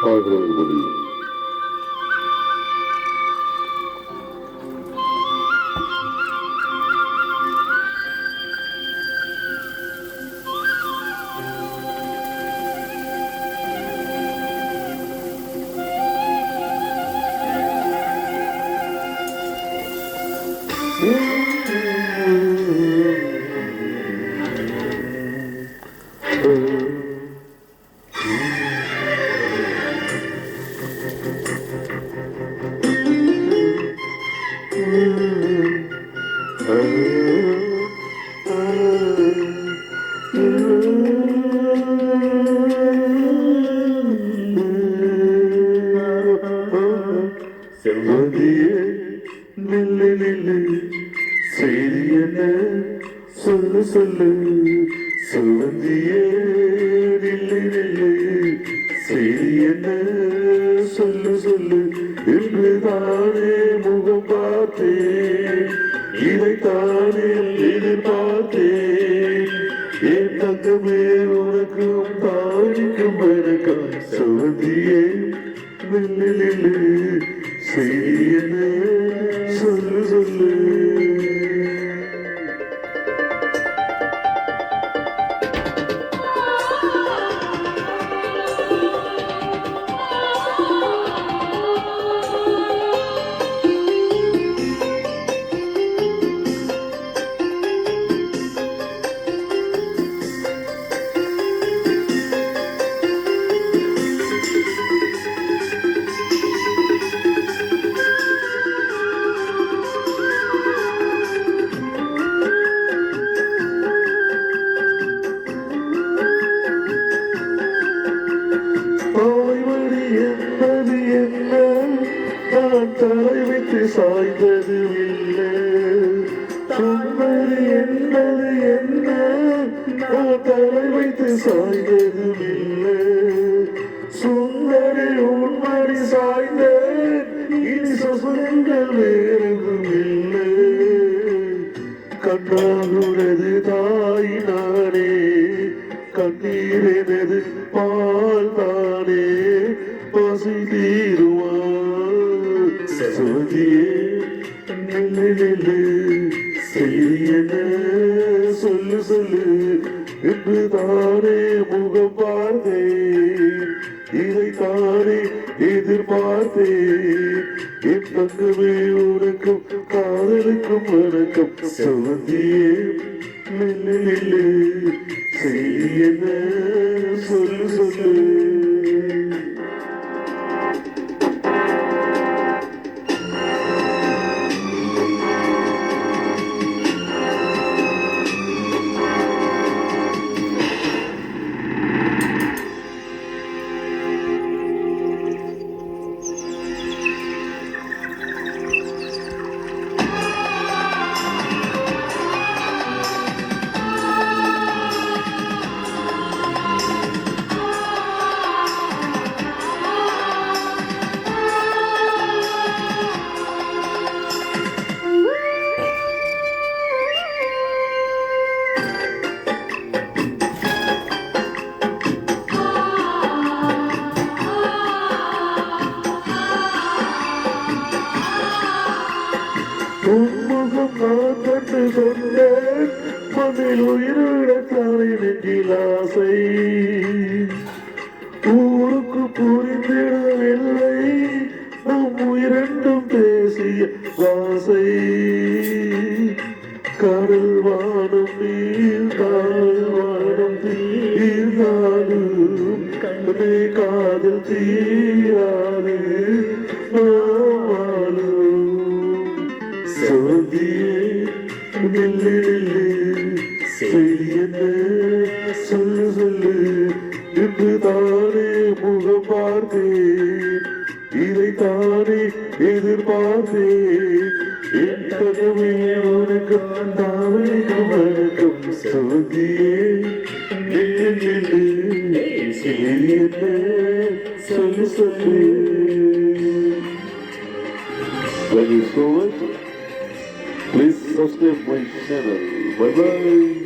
Hi, hello everybody. செல்வதியே நில்லு நில்லு, செய்தி என்ன சொல்லு சொல்லு. செல்வந்தியே நில்லு நில்லு, செய்தி என்ன சொல்லு சொல்லு. இன்று தானே முகம் பார்த்தேன், இதைத்தானே எதிர்பார்த்தேன். என் தங்கமே உனக்கும் தாய்க்கும் வணக்கம். செல்வந்தியே நில்லு நில்லு, செய்தி என்ன சொல்லு சொல்லு. என்பது என்ன, நான் தலை வைத்து சாய்ந்தது இல்லை. சொன்னது என்பது என்ன, நான் தலை வைத்து சாய்ந்தது இல்லை. சுந்தரி உண்மடி சாய்ந்த இனி சொசங்கள் வேறெதும் இல்லை. கண்ணாகுறது தாய் நானே, கண்ணீர் எனது பால் தானே, பசி தீருவா. செல்வதியே நில்லு நில்லு, செய்தி என்ன சொல்லு சொல்லு. இன்று தானே முகம் பார்த்தேன், இதைத்தானே எதிர்பார்த்தேன். என் தங்கமே உனக்கும் காதலுக்கும் வணக்கம். செல்வதியே நில்லு நில்லு, செய்தி என்ன சொல்லு சொல்லு. உன்முகம் நான் கண்டு கொண்டேன், மண்ணில் உயிரிழத்தானே நெஞ்சில் ஆசை. ஊருக்கு புரிந்திடவில்லை நம் உயிரெண்டும் பேசிய வாசை. கடல் வானம் நீர்ந்தால் வானம் தீர்ந்தாலும் கண்ணே காதல் தீராது நாளும். செல்வதியே நில்லு நில்லு, செய்தி என்ன சொல்லு சொல்லு. இன்று தானே முகம் பார்த்தேன், இதைத்தானே எதிர்பார்த்தேன். என் தகவே உனக்கு தாய்க்கும் வணக்கம். செல்வதியே நில்லு நில்லு, செய்தி என்ன சொல்லு சொல்லு. Thank you so much. Please subscribe my channel. Bye bye.